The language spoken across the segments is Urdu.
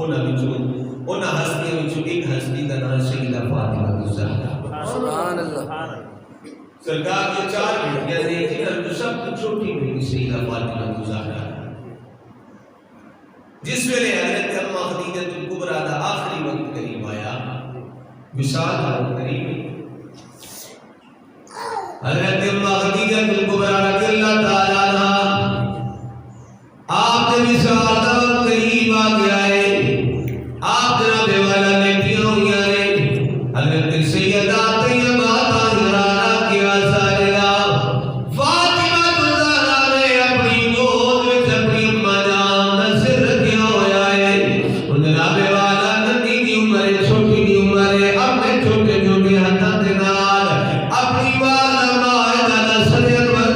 انہاں ہستیاں وچوں ایک ہستی کا نام سیدہ فاطمہ الزہرا۔ سبحان اللہ۔ سرکار کے 4 بیٹیاں نے جنہاں تو سب تو چھوٹی بیٹی سیدہ فاطمہ الزہرا، جس ویلے حضرت اماں خدیجہ الکبریٰ دا آخری وقت قریب آیا، وصال کا وقت قریب، حضرت اماں خدیجہ الکبریٰ رضی اللہ تعالیٰ عنہا آپ کے وصال کا وقت قریب آ گیا ہے، آپ جناب والا بیٹیاں ہوئی ہیں، حضرت سیدہ طیبہ طاہرہ کی آثارہ فاطمہ الزہرا نے اپنی گود وچ اپنی اماں جان دا سر رکھیا ہویا ہے۔ جناب والا ننھی دی عمر چھوٹی دی عمر اپنے چھوٹے چھوٹے ہاتھاں دے نال اپنی ماں دا سر انور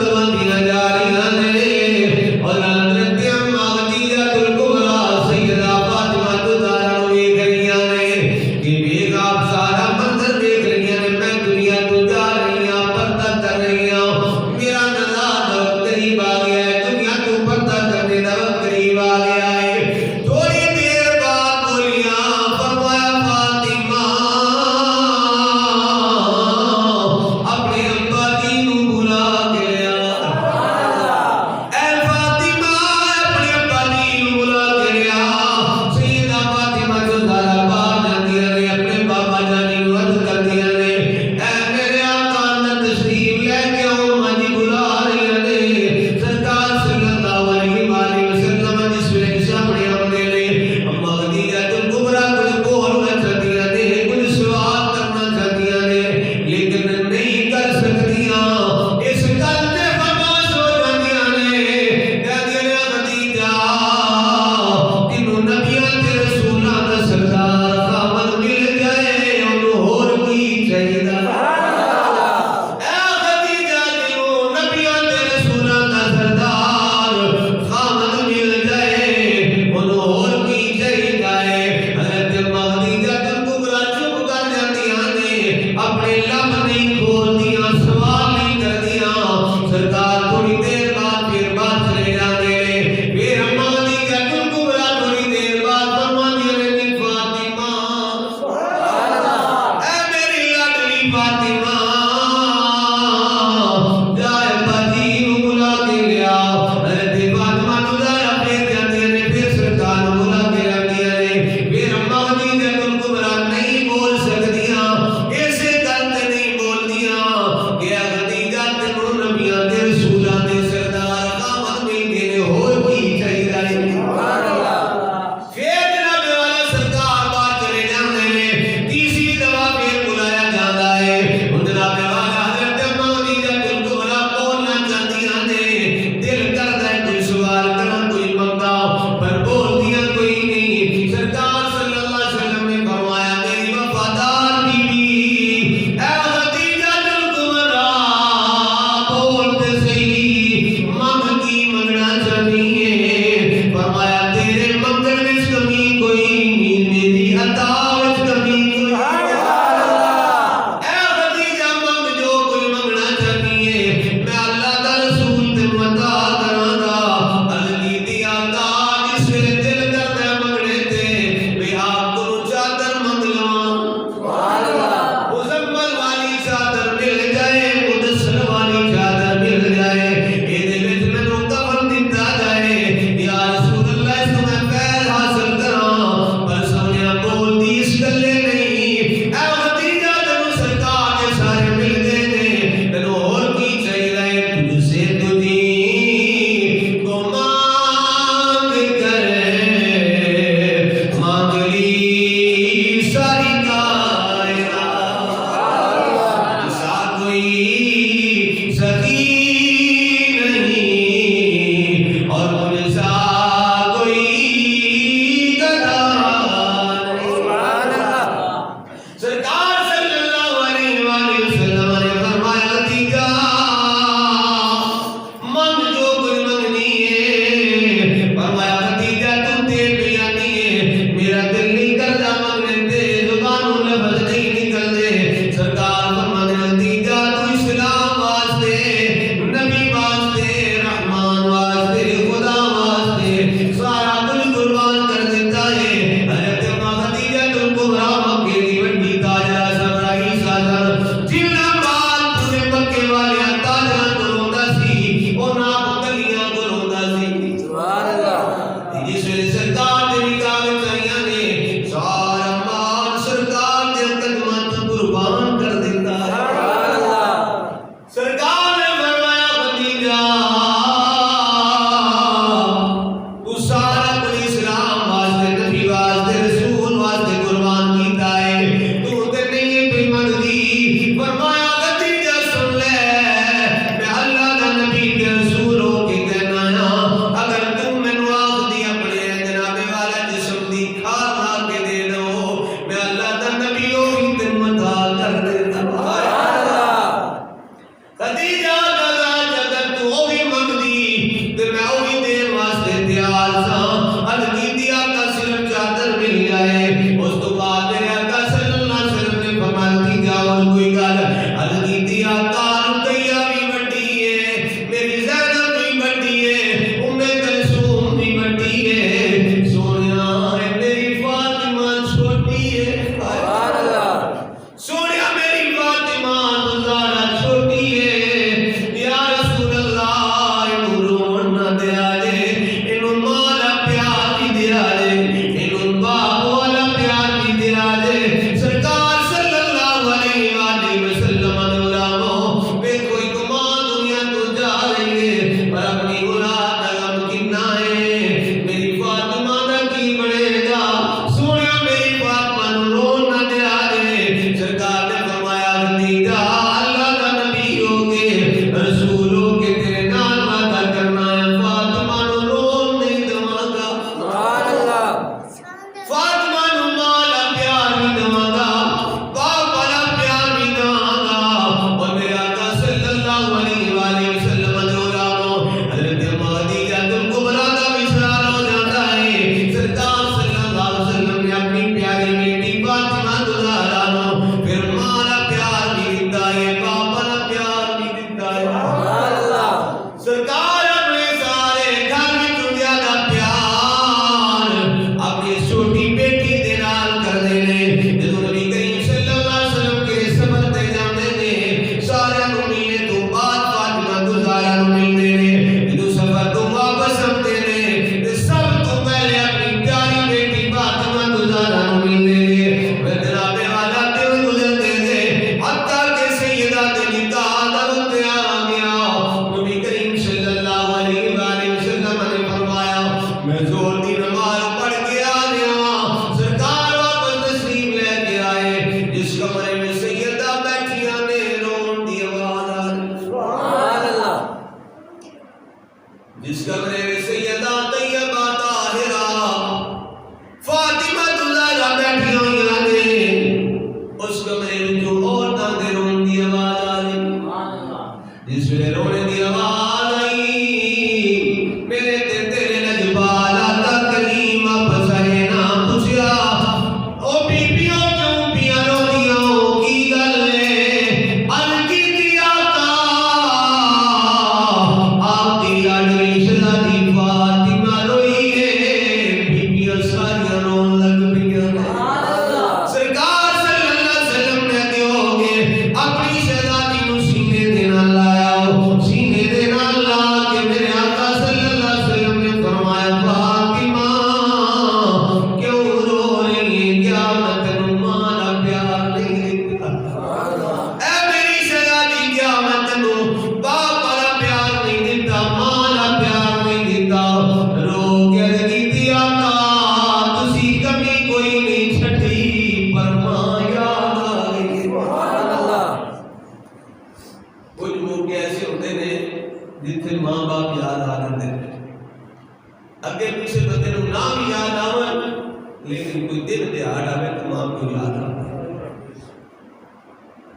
لیکن کوئی دن دیہڑ آئے تو ماں کو یاد آ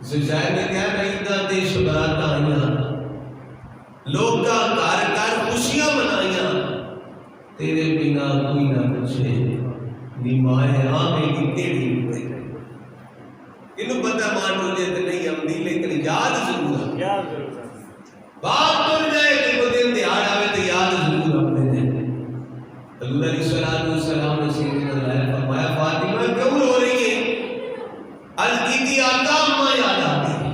شاید نے کہا نہیں نہ دیش برات آئیاں لوگ کا کار خوشیاں منائیاں تیرے بنا کوئی نہ پوچھے نی مائے آمیں کی کیڑی ہوئے انہوں پتہ مان ہو جائے تو نہیں ہم دی لیکن یاد ضرور ہے بات کر جائے کہ وہ دن دیہڑ آئے تو یاد ضرور اپنے دن حضور علیہ السلام نے سیدنا اللہ فرمایا فاطمہ کیوں رو رہی ہے آج کی آقا ماں یاد آتی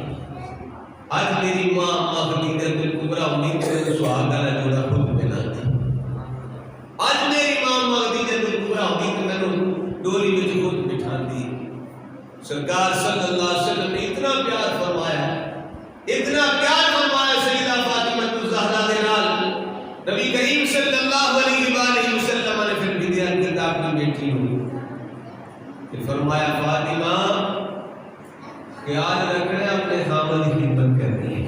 آج میری ماں خدیجہ الکبریٰ امید سے سہاگا نہ جوڑا خود بنا دی آج میری ماں خدیجہ الکبریٰ امید میں ڈولی میں خود بٹھا دی سرکار صلی اللہ علیہ وسلم نے اتنا پیار فرمایا سیدہ فاطمہ الزہرا دے نال نبی کریم صلی اللہ علیہ وآلہ وسلم نے پھر بھی دیا کہ اپنی بیٹی ہوئی پھر فرمایا فاطمہ خیال رکھنا ہے اپنے خامد کی خدمت کرنی ہے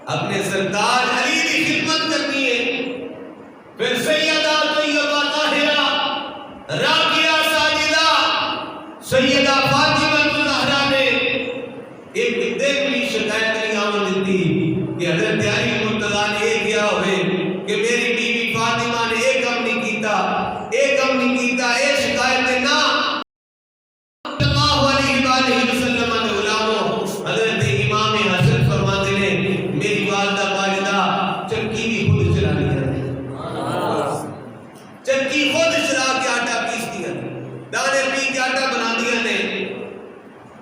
اپنے سردار علی کی خدمت کرنی ہے پھر سیدہ طیبہ طاہرہ راقیہ ساجدہ سیدہ فاطمہ الزہرا نے ایک دن بھی شکایت نہیں آمد دی کہ حضرت علی مرتضیٰ نے یہ کیا ہوئے کہ میری بیوی فاطمہ نے ایک کم نہیں کیتا اے شکایت نہ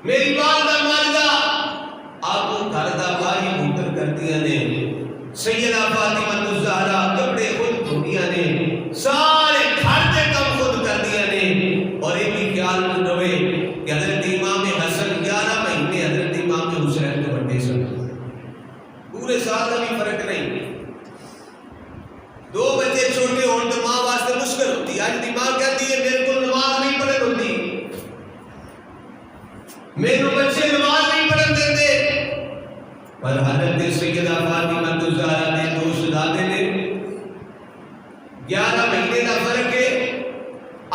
میری والدہ ماجدہ آپ کو گھردہ باری بھوتر کر دیا نے سیدہ فاطمہ الزہرا کپڑے خود دھویا نے سارے گھر دے کم خود کر دیا نے اور ایک بھی خیال میں روے کہ حضرت امام حسن 11 مہینے حضرت امام حسین کے بڑھے سن پورے سال کا بھی فرق نہیں 2 بچے چھوٹے ہون تو ماں واسطے مشکل ہوتی آج دی ماں کہتی ہے میرے کو نماز نہیں پڑھن ہوتی میرے بچے نماز نہیں پڑھن دیتے پر حضرت سیدہ فاطمہ الزہرا نے 2 شہزادے نے 11 مہینے کا فرق ہے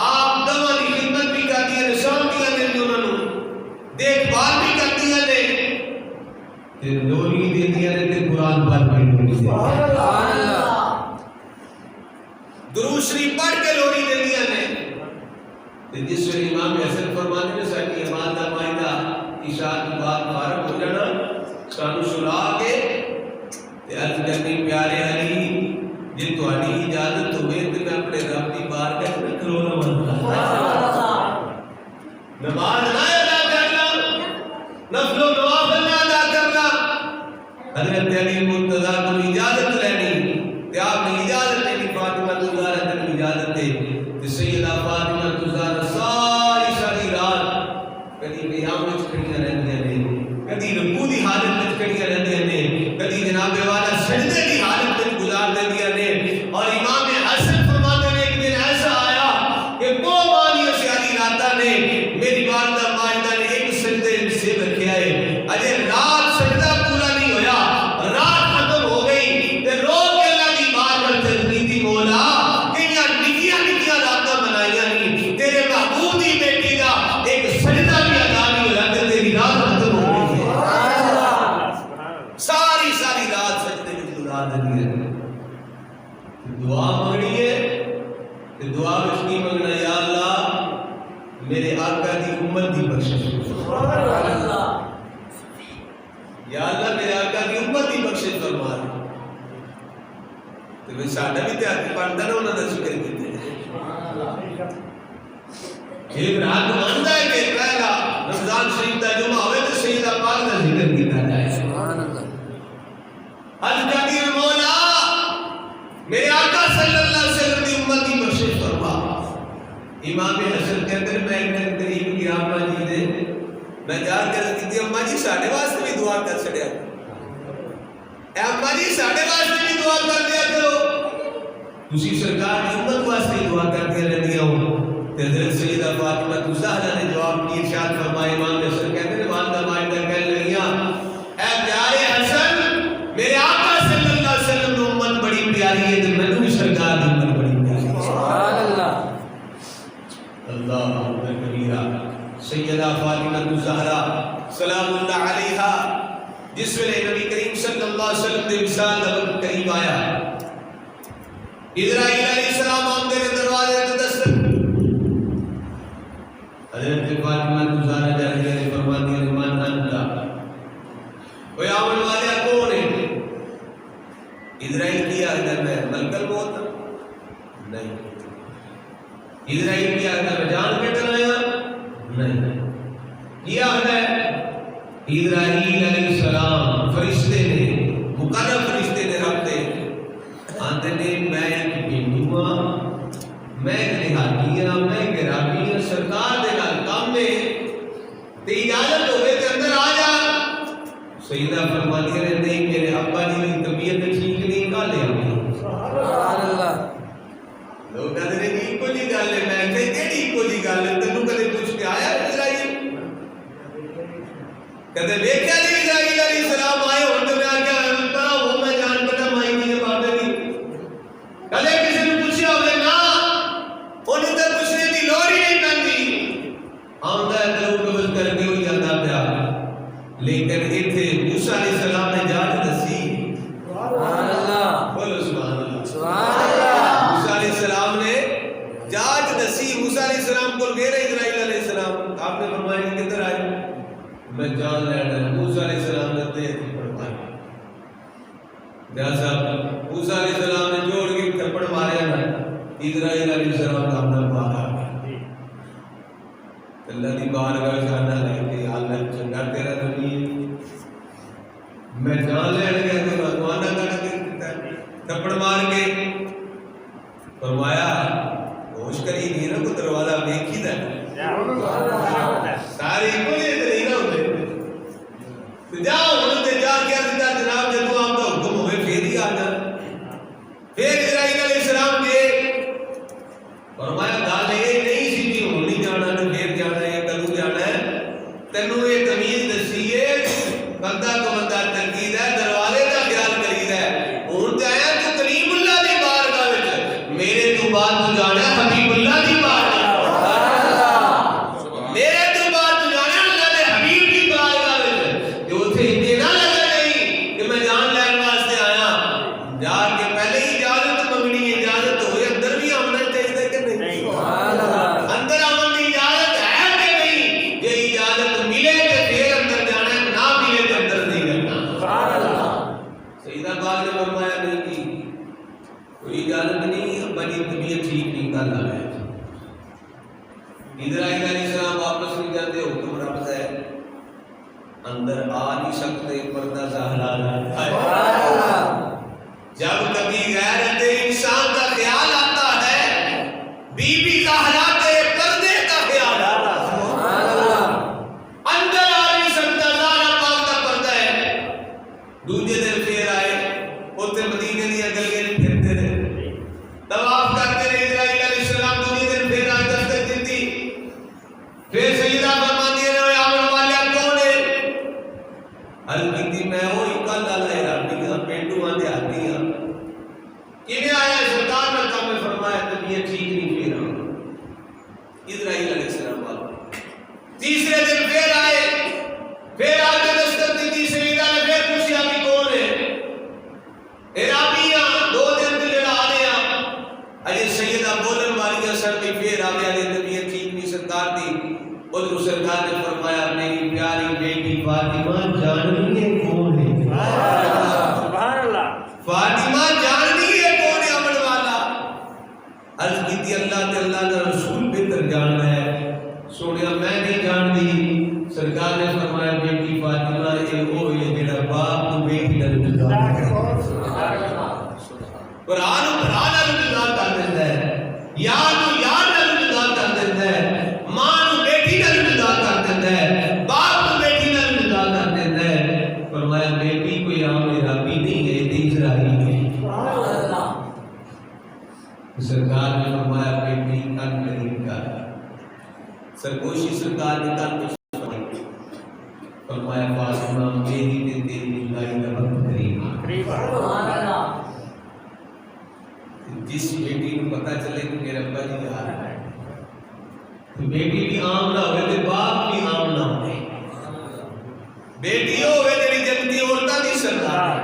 آپ دواں کی خدمت بھی کر دیا نے شام دیا نے انہوں نے دیکھ بھال بھی کر دیا نے تے لوری دے دیا نے تے قرآن پڑھ کے لوری دے درود شریف پڑھ کے لوری دے دیا نے جس سے امام حسن فرماتے ہیں ساکی امادہ مائدہ عشاء کی بات فارغ ہو جانا سانو سلا کے عرض کرنی پیارے علی جن تو علی اجازت ہوئے تو میں اپنے رب کی بار کا کرونا بنتا نماز نہ ادا کرنا نفل و نوافل نہ ادا کرنا حضرت علی مرتضیٰ کو اجازت لینی کہ آپ نے اجازت لینی فاطمہ الزہرا کو اجازت دے کہ سیدہ فاطمہ الزہرا ساری رات کدی قیام وچ کھڑیاں رہندیاں نے کدی رکوع دی حالت وچ کھڑیاں رہندیاں نے کدی جناب والا سجدے دی حالت وچ گزار دیندیاں نے اور امام حسن فرماتے ہیں ایک دن ایسا آیا کہ وہ مانیوں سے علی راتا نے میری والدہ ماجدہ نے ایک سجدے سے رکھا ہے اجے رات سجدہ پورا نہیں ہویا رات ختم ہو گئی تے رو کے اللہ دی بار پر تجدیدی مولا کیاں نکیاں راتاں بنائیاں نہیں تیرے محبوب دی بیٹی دا ایک سجدہ بھی ادا نہیں ہوا تے تیری رات ختم ہو گئی ساری رات سجدے وچ گزار دی ہے دعا مانگنی ہے تے دعا وچ کی منگنا یا اللہ میرے آقا دی امت دی بخشش سبحان اللہ یا اللہ میرے آقا دی امت دی بخشش فرما تے ساڈا بھی تے ہاتھ پڑھدا نہ انہاں دا ذکر کیتے ایک رات ماندا ہے کہ پہلا رمضان شریف دا جمعہ ہوئے تو سیدہ پاک دا ذکر کیتا جائے سبحان اللہ حج قدیر مولا میرے آقا صلی اللہ علیہ وسلم دی امت دی بخشش فرما امام حسن کہتے ہیں میں ایک قریب کی اماں جی دے میں جا کر کہتی اماں جی ساڈے واسطے بھی دعا کر چھڑیا اے اماں جی ساڈے واسطے بھی دعا کر دیا کرو تسی سرکار دی امت واسطے دعا کرتے رہندیاں ہو تے حضرت سیدہ فاطمہ الزہرا نے جواب کی ارشاد فرمایا امام حسن کہتے ہیں والدہ ماجدہ کہنے لگیاں اے پیارے حسن میرے آقا صلی اللہ علیہ وسلم کی امت بڑی پیاری ہے تے مینوں بھی سرکار دی امت بڑی پیاری ہے سبحان اللہ اللہ اکبر کبیرہ سیدہ فاطمہ الزہرا سلام اللہ علیہا جس ویلے نبی کریم صلی اللہ علیہ وسلم دے وصال دا وقت قریب آیا اسرائیل علیہ السلام آمدے نے دروازے تے دستک حضرت فاطمہ الزہرا جاہیہ نے فرمایا کہ من انت کوئی آمن والے کون ہے اسرائیل کیا ہے میں ملک الموت نہیں اسرائیل کیا ہے میں جان کٹنا آیا نہیں کیا ہے اسرائیل علیہ السلام فرشتے نے مقرب فرشتے نے رب دے آندے نے میں ایک بندو ہاں میں ایک لحاظی ہاں میں ایک رابی ہاں سرکار دے نال کام میں تے اجازت ہوئے تے اندر آ جا سیدہ فرماتی ہے نہیں میرے ابا جی کی طبیعت ٹھیک نہیں کا لے آئی سبحان اللہ لوگ کہتے ہیں کہ کو جی گل ہے میں کہ کیڑی کو جی گل ہے تینوں کدے پوچھ کے آیا اسرائیل کہتے دیکھا جی اسرائیل علیہ السلام آئے ہوں تو میں کیا پڑھا ہوں میں جان کٹا مائی نہیں ہے بابے کی کدے کسی نے پوچھا ہوئے نا انہیں تو پوچھنے کی لوڑ ہی نہیں پہنتی آمدہ ہے تو قبل کر کے ہوئی جاتا پیا لیکن اتھے موسیٰ علیہ السلام نے جاج دسی سبحان اللہ بولو سبحان اللہ سبحان اللہ موسیٰ علیہ السلام نے جاج دسی موسیٰ علیہ السلام کو گئے رہے اسرائیل علیہ السلام آپ نے فرمایا کہ کدھر آئے میں جان لینا ہے موسیٰ علیہ السلام نے دے تھی پڑھائی جہاں صاحب موسیٰ علیہ السلام نے جوڑ کے تھپڑ مارے نا اسرائیل علیہ السلام کا اپنا باہر آ گیا اللہ دی بارگاہ جانا لے کے اللہ چنگا تیرا نبی میں جان لینا گیا تو رضوانہ کر کے تھپڑ مار کے فرمایا ہوش کری نہیں نا کو دروازہ دیکھی دا ساری کو یہ نہیں نہ ہوتے تو جاؤ انہوں نے جا کے عرض کیا جناب جب آپ کا حکم ہوئے پھر ہی آنا پھر اسرائیل علیہ السلام کے فرمایا گال یہ نہیں سی کہ ہونی جانا ہے پھر جانا ہے کلو جانا ہے تینوں یہ تمیز دسیے بندہ کو بندہ تنقید ہے دروازے کا خیال کرید ہے ہوں تو آیا تو کریم اللہ دی بارگاہ وچ میرے تو بعد تو جانا ہے حبیب اللہ دی بارگاہ میرے تو بعد تو جانا ہے اللہ دے حبیب دی بارگاہ وچ کہ اوتھے اتنے نہ لگا نہیں کہ میں جان لین واسطے آیا جا کے پہلے ہی اجازت منگنی اجازت ہوئے اندر بھی آمنا چاہیے کہ نہیں اندر آمن کی اجازت ہے کہ نہیں یہ اجازت ملے کہ پھر اندر جانا ہے نہ ملے تو اندر نہیں کرنا سیدہ باغ نے فرمایا نہیں کی کوئی اجازت نہیں ابا جی طبیعت ٹھیک نہیں کر رہا ہے اسرائیل علیہ السلام واپس نہیں جاتے حکم رب ہے اندر آ نہیں سکتے پردہ زہرا ہے جب کبھی غیرت انسان کا خیال آتا ہے بی بی زہرا کے پردے کا خیال آتا ہے اندر آ نہیں سکتا زہرا پاک کا پردہ ہے دوسرے دن پھر آئے اوتے مدینے دیا گلیاں پھرتے رہے طواف کرتے رہے اسرائیل علیہ السلام دوسرے دن پھر آئے دستک دیتی پھر سیدہ فرماتی ہے اے آمن والے کون ہے عرض کی میں ہوئی کل اللہ رابطی ہاں پینڈو ہاں دیہاتی ہاں کیویں آیا سرکار نے کام میں فرمایا طبیعت ٹھیک نہیں پھر اسرائیل علیہ السلام والا تیسرے دن پھر آئے پھر آ کے دستک دیتی سیدہ نے پھر پوچھا کہ کون ہے ارابیاں دو دن تو جڑا آ رہے اجے سیدہ بولن والی سر بھی پھر آ گیا طبیعت ٹھیک نہیں سرکار دی ادھر سرکار نے فرمایا میری پیاری بیٹی فاطمہ جاننی ہے کون ہے سبحان اللہ فاطمہ جاننی ہے کون ہے امن والا عرض کی تھی اللہ تے اللہ کا رسول بہتر جاننا ہے سونیا میں نہیں جانتی سرکار نے فرمایا بیٹی فاطمہ اے وہ ہے جڑا باپ کو بیٹی نال جدا قرآن نال جدا کر دیندا ہے یار نو یار نال جدا کر دیندا ہے ماں نو بیٹی نال جدا کر دیندا ہے باپ نو بیٹی نال جدا کر دیندا ہے فرمایا بیٹی کوئی عام عربی نہیں ہے تے اسرائیلی ہے سرکار نے فرمایا بیٹی کن کریم کا سرگوشی سرکار نے کن فرمایا فاطمہ میری تے تیری لائی کا وقت قریب جس بیٹی کو پتہ چلے کہ میرا ابا جی آ رہا ہے بیٹی بھی عام نہ ہوئے تے باپ بھی عام نہ ہوئے. بیٹی ہوئے جڑی جنتی عورتاں دی سردار ہے.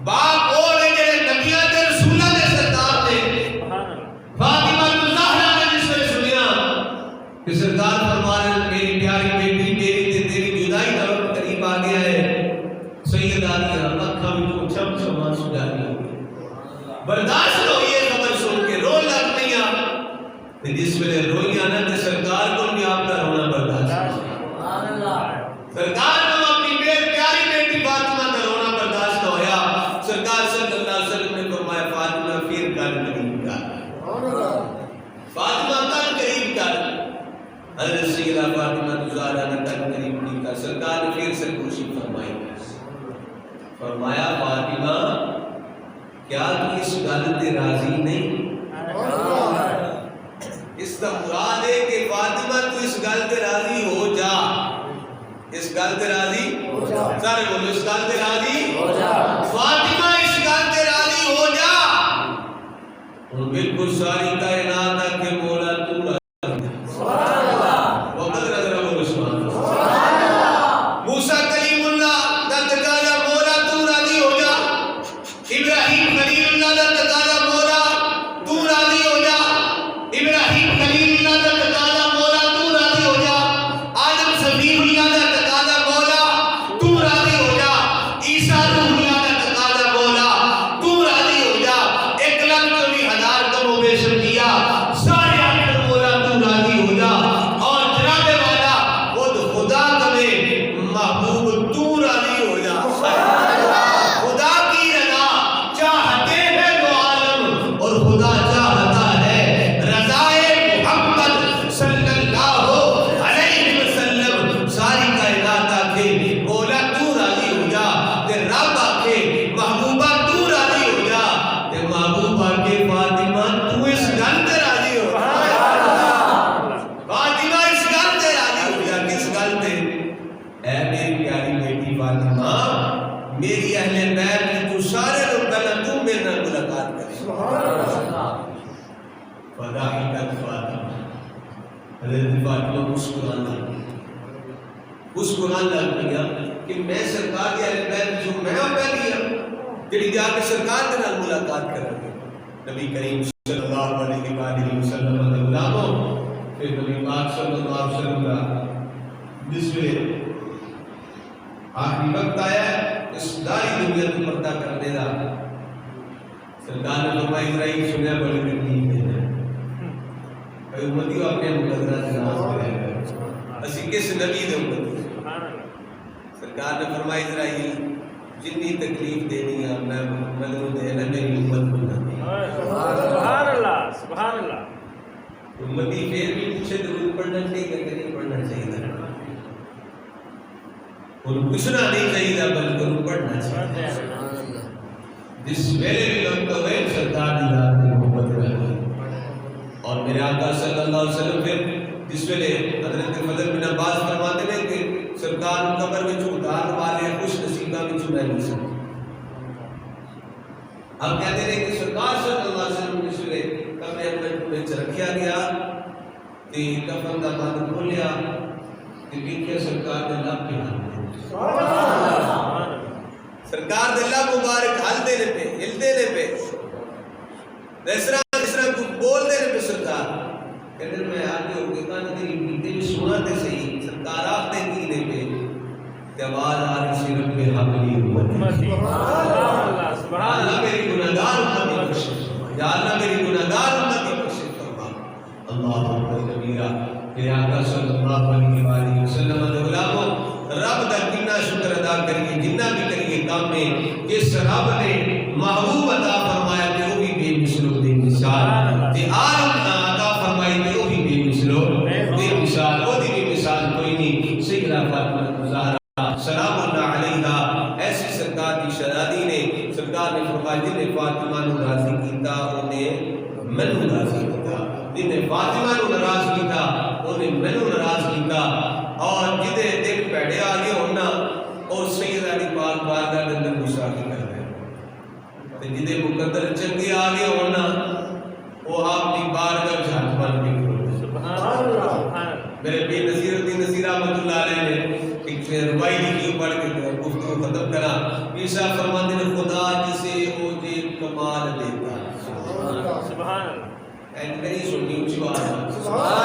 باپ ہوئے جڑے نبیاں تے رسولاں دے سردار نے. فاطمہ الزہرا نے جس نے سنیا کہ سرکار فرما رہے ہیں میری پیاری بیٹی میری تے تیری جدائی کا وقت قریب آ گیا ہے. سیدہ نے اکھاں وچوں چم چم آنسو ڈالے. برداشت نہ ہوئی یہ خبر سن کے رو لگ پیا. جس ویلے روئیاں نہ تے سرکار کو بھی آپ کا رونا برداشت. سرکار کو اپنی پیاری بیٹی فاطمہ کا رونا برداشت نہ ہویا. سرکار صلی اللہ علیہ وسلم نے فرمایا فاطمہ پھر کن قریب کر. فاطمہ کن قریب کر. حضرت سیدہ فاطمہ الزہرا نے کن قریب کی کر. سرکار نے پھر سے کوشش فرمائی. فرمایا فاطمہ کیا تو اس گل تے راضی نہیں؟ اس کا مراد ہے کہ فاطمہ تو اس گل تے راضی ہو جا. اس گل تے راضی ہو جا. سارے بولو اس گل تے راضی ہو جا. فاطمہ اس گل تے راضی ہو جا. اور بالکل ساری کائنات کے مولا تو راضی. سبحان اللہ. وقت نظر بولو سبحان اللہ. موسیٰ کلیم اللہ دا تقاضا مولا تو راضی ہو جا. ابراہیم خلیل اللہ دا تقاضا مولا تو راضی ہو جا. ابراہیم خلیل اللہ دا تقاضا مولا تو راضی ہو جا. آدم صفی اللہ دا تقاضا مولا تو راضی ہو جا. عیسیٰ روح اللہ دا تقاضا مولا تو راضی ہو جا. 1,24,000 کم و بیش کیا سارے آخر مولا تو راضی ہو جا. اور جناب والا خود خدا کبھی محبوب تو راضی ہو جا. خدا کی رضا چاہتے ہیں تو عالم اور خدا چاہتا ہے رضائے محمد صلی اللہ علیہ وسلم. ساری کائنات آکھے مولا تو راضی ہو جا. تے رب آکھے محبوبہ تو راضی ہو جا. تے محبوب آکھے فاطمہ تو اس گل تے راضی ہو. فاطمہ اس گل تے راضی ہو جا. کس گل تے؟ اے میری پیاری بیٹی فاطمہ میری اہل بیت میں تو سارے لوگ پہلا تو میرے نال ملاقات کرے. فضاحکت فاطمہ. حضرت فاطمہ مسکران لگ پیا کہ میں سرکار کے اہل بیت جو میں پہلی ہوں جڑی جا کے سرکار کے نال ملاقات کراں گے. نبی کریم صلی اللہ علیہ وآلہ وسلم دے غلاموں پھر نبی پاک صلی اللہ علیہ وسلم کا جس میں آخری وقت آیا ہے اس داری دنیا کو پردہ کرنے دا. سرکار نے فرمایا اسرائیل سنیا بڑی تکلیف ہے. اے امتیو اپنے مقدرہ سے نماز پڑھیں. اسی کس نبی دے امتی؟ سرکار نے فرمایا اسرائیل جتنی تکلیف دینی ہے میں محمد کو دینا میری امت کو نہ دی. سبحان اللہ سبحان اللہ. امتی پھر بھی پوچھے درود پڑھنا چاہیے کہ نہیں پڑھنا چاہیے. اور پوچھنا نہیں چاہیے بلکہ پڑھنا چاہیے. جس ویلے بھی وقت ہوئے سرکار دی ذات میں محبت رہے. اور میرے آقا صلی اللہ علیہ وسلم پھر جس ویلے حضرت فضل بن عباس فرماتے ہیں کہ سرکار قبر میں جو اتار والے خوش نصیبہ میں جو میں نہیں سکتا. اب کہتے ہیں کہ سرکار صلی اللہ علیہ وسلم جس ویلے قبر میں رکھیا گیا تے کفن دا بند کھولیا تے دیکھے سرکار دے لب پہ سرکار دے لب مبارک ہلدے نے پہ ہلدے نے پہ اس طرح کو بول دے نے پہ سرکار کہتے میں آگے ہو کے کہاں تیری بیٹے بھی سنا تے صحیح سرکار آپ دے کی نے پہ تے آواز آ رہی سی رب حبلی امتی. سبحان اللہ. میری گناہگار امتی بخش فرما. یا اللہ میری گناہگار امتی بخش فرما. اللہ اکبر کبیرہ. میرے آقا صلی اللہ علیہ وسلم دے غلاموں رب دا کتنا شکر ادا کریے جنہ بھی کریے کام میں جس رب نے محبوب عطا فرمایا کہ وہ بھی بے مثل بے مثال تے عالم عطا فرمائی کہ وہ بھی بے مثل بے مثال. وہ دی بھی مثال کوئی نہیں. سیدہ فاطمہ الزہرا سلام اللہ علیہا ایسی سرکار کی شہزادی نے سرکار نے فرمایا جن نے فاطمہ نو راضی کیتا انہیں مینوں راضی کیتا. جن نے فاطمہ نو ناراض کیتا انہیں مینوں ناراض کیتا. اور جدے دل پیڑے آگے ہونا اور سیدہ دی پاک بارگاہ دے اندر گستاخی کر رہے تے جدے مقدر چنگے آگے ہونا وہ آپ دی بارگاہ جھٹ بن کے. سبحان اللہ. میرے پیر نصیر الدین نصیر رحمۃ اللہ علیہ نے ایک روائی لکھی پڑھ کے گفتگو ختم کرا. پیر صاحب فرماتے ہیں خدا جسے اوجے کمال دیتا ہے. سبحان اللہ. میری سنی اونچی بات ہے.